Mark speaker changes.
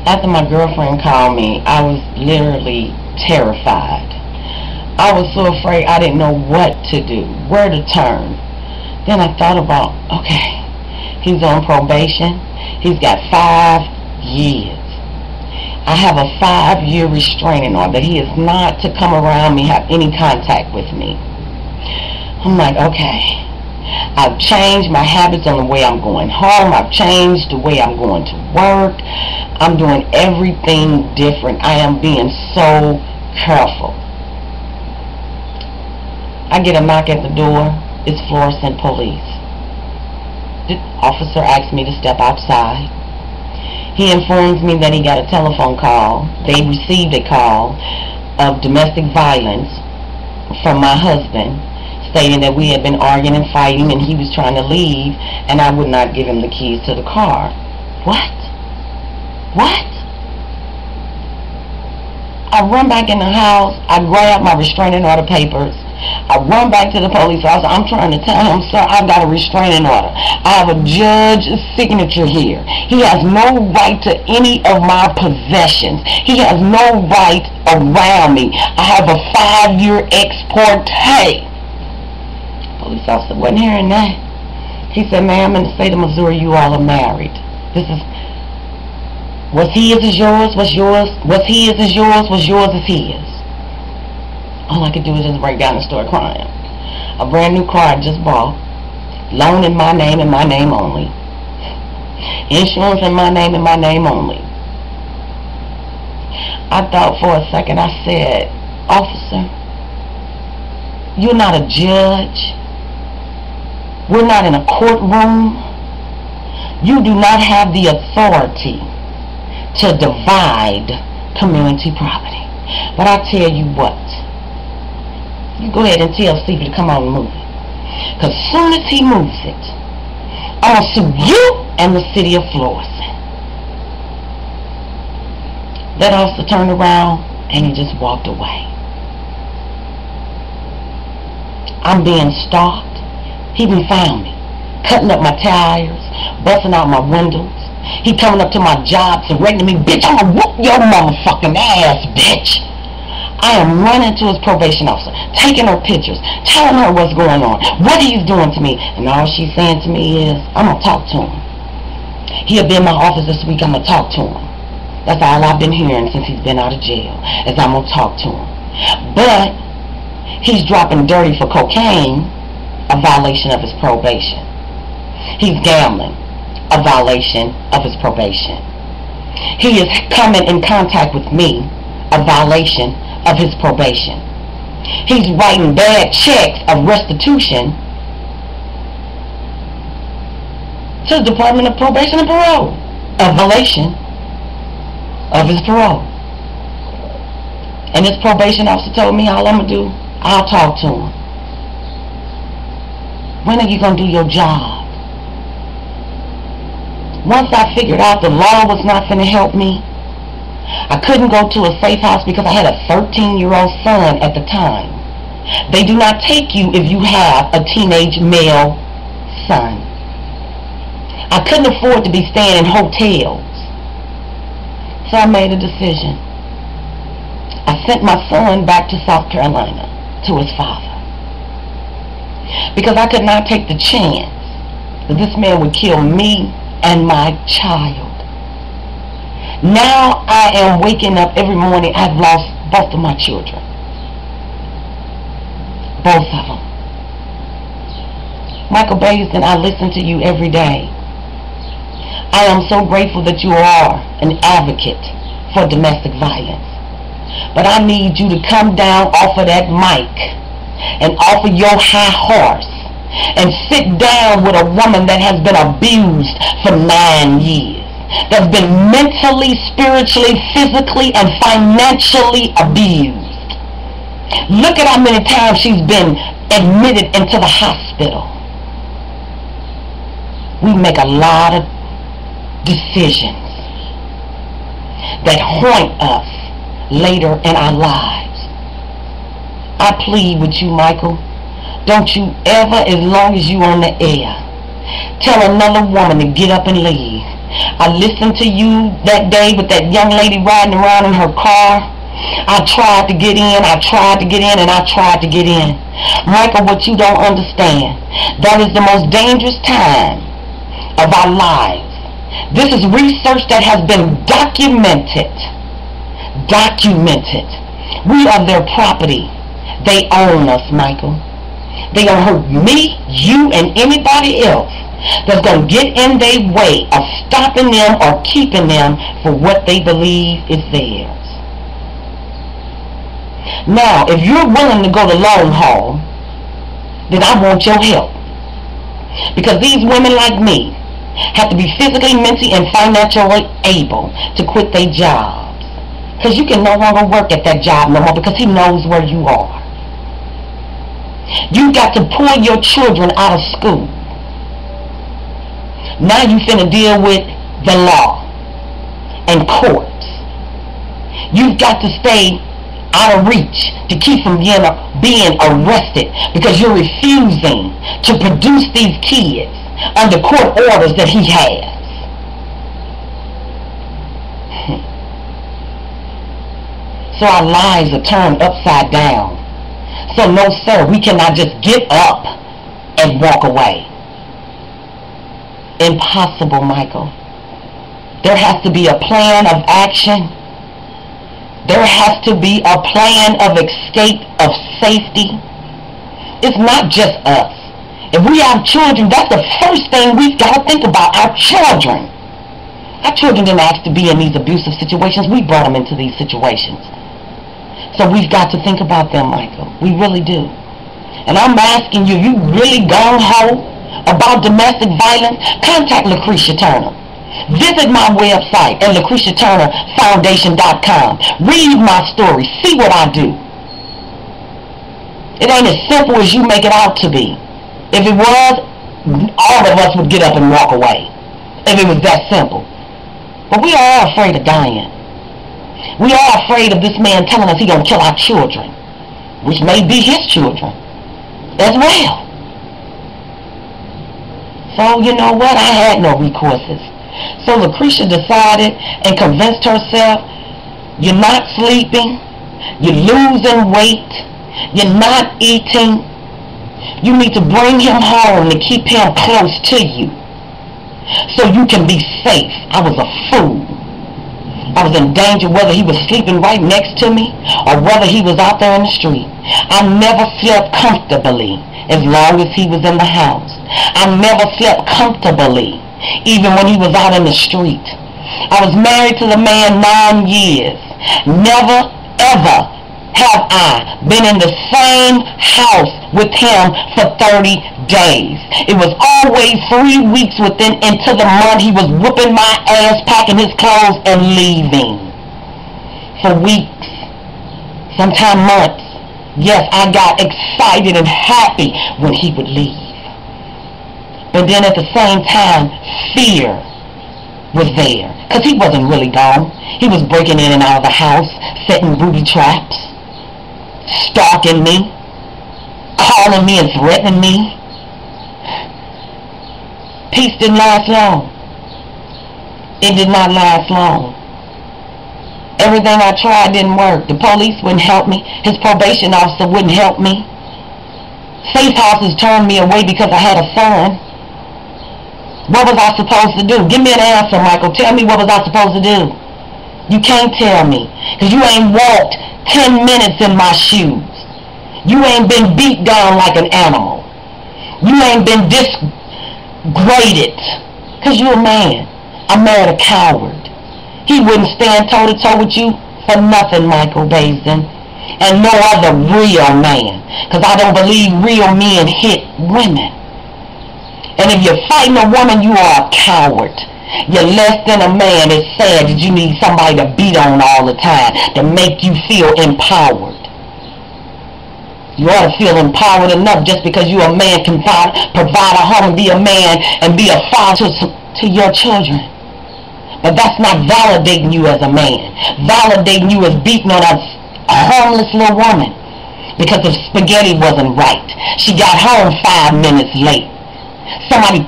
Speaker 1: After my girlfriend called me, I was literally terrified. I was so afraid I didn't know what to do, where to turn. Then I thought about, okay, he's on probation. He's got 5 years. I have a 5-year restraining order that he is not to come around me, have any contact with me. I'm like, okay. I've changed my habits on the way I'm going home. I've changed the way I'm going to work. I'm doing everything different. I am being so careful. I get a knock at the door. It's Florissant Police. The officer asks me to step outside. He informs me that he got a telephone call. They received a call of domestic violence from my husband, stating that we had been arguing and fighting and he was trying to leave and I would not give him the keys to the car. What? What? I run back in the house. I grab my restraining order papers. I run back to the police officer. I'm trying to tell him, sir, I've got a restraining order. I have a judge's signature here. He has no right to any of my possessions. He has no right around me. I have a 5-year export. Hey, police officer wasn't hearing that. He said, ma'am, in the state of Missouri, you all are married. This is, what's his is yours, what's yours, what's his is yours, what's yours is his. All I could do was just break down and start crying. A brand new car I just bought, loan in my name and my name only, insurance in my name and my name only. I thought for a second. I said, officer, you're not a judge. We're not in a courtroom. You do not have the authority to divide community property. But I tell you what, you go ahead and tell Stevie to come on and move it. Because as soon as he moves it, I'm going to sue you and the city of Florissant. That officer turned around and he just walked away. I'm being stalked. He even found me, cutting up my tires, busting out my windows. He coming up to my job, threatening me, bitch, I'm going to whoop your motherfucking ass, bitch. I am running to his probation officer, taking her pictures, telling her what's going on, what he's doing to me. And all she's saying to me is, I'm going to talk to him. He'll be in my office this week, I'm going to talk to him. That's all I've been hearing since he's been out of jail, is I'm going to talk to him. But he's dropping dirty for cocaine, a violation of his probation. He's gambling, a violation of his probation. He is coming in contact with me, a violation of his probation. He's writing bad checks of restitution to the Department of Probation and Parole, a violation of his parole. And his probation officer told me, all I'm going to do, I'll talk to him. When are you going to do your job? Once I figured out the law was not going to help me, I couldn't go to a safe house because I had a 13-year-old son at the time. They do not take you if you have a teenage male son. I couldn't afford to be staying in hotels. So I made a decision. I sent my son back to South Carolina to his father. Because I could not take the chance that this man would kill me and my child. Now I am waking up every morning. I've lost both of my children. Both of them. Michael Basin, I listen to you every day. I am so grateful that you are an advocate for domestic violence. But I need you to come down off of that mic and off of your high horse and sit down with a woman that has been abused for 9 years. That's been mentally, spiritually, physically, and financially abused. Look at how many times she's been admitted into the hospital. We make a lot of decisions that haunt us later in our lives. I plead with you, Michael, don't you ever, as long as you on the air, tell another woman to get up and leave. I listened to you that day with that young lady riding around in her car. I tried to get in, I tried to get in, and I tried to get in. Michael, what you don't understand, that is the most dangerous time of our lives. This is research that has been documented. We are their property. They own us, Michael. They gonna hurt me, you, and anybody else that's gonna get in their way of stopping them or keeping them for what they believe is theirs. Now, if you're willing to go the long haul, then I want your help. Because these women like me have to be physically, mentally, and financially able to quit their jobs. Because you can no longer work at that job no more because he knows where you are. You got to pull your children out of school. Now you finna deal with the law and courts. You've got to stay out of reach to keep from being arrested because you're refusing to produce these kids under court orders that he has. So our lives are turned upside down. So no sir, we cannot just get up and walk away. Impossible, Michael. There has to be a plan of action. There has to be a plan of escape, of safety. It's not just us. If we have children, that's the first thing we've got to think about, our children. Our children didn't ask to be in these abusive situations. We brought them into these situations. So we've got to think about them, Michael. We really do. And I'm asking you, you really gung-ho about domestic violence? Contact LaCreasia Turner. Visit my website at LaCreasiaTurnerFoundation.com. Read my story. See what I do. It ain't as simple as you make it out to be. If it was, all of us would get up and walk away. If it was that simple. But we are all afraid of dying. We are afraid of this man telling us he's going to kill our children, which may be his children as well. So, you know what? I had no recourses. So LaCreasia decided and convinced herself, you're not sleeping, you're losing weight, you're not eating. You need to bring him home to keep him close to you so you can be safe. I was a fool. I was in danger whether he was sleeping right next to me or whether he was out there in the street. I never slept comfortably as long as he was in the house. I never slept comfortably even when he was out in the street. I was married to the man 9 years. Never, ever have I been in the same house with him for 30 days. It was always 3 weeks into the month he was whooping my ass, packing his clothes and leaving. For weeks, sometimes months. Yes, I got excited and happy when he would leave. But then at the same time, fear was there. Because he wasn't really gone. He was breaking in and out of the house, setting booby traps, stalking me, calling me and threatening me. Peace didn't last long. It did not last long. Everything I tried didn't work. The police wouldn't help me. His probation officer wouldn't help me. Safe houses turned me away because I had a son. What was I supposed to do? Give me an answer, Michael. Tell me what was I supposed to do. You can't tell me. Because you ain't walked 10 minutes in my shoes. You ain't been beat down like an animal. You ain't been disgraded. Because you're a man. I married a coward. He wouldn't stand toe-to-toe with you for nothing, Michael Baisden. And no other real man. Because I don't believe real men hit women. And if you're fighting a woman, you are a coward. You're less than a man. It's sad that you need somebody to beat on all the time to make you feel empowered. You ought to feel empowered enough just because you're a man can provide a home and be a man and be a father to your children. But that's not validating you as a man. Validating you as beating on a homeless little woman because the spaghetti wasn't right. She got home 5 minutes late. Somebody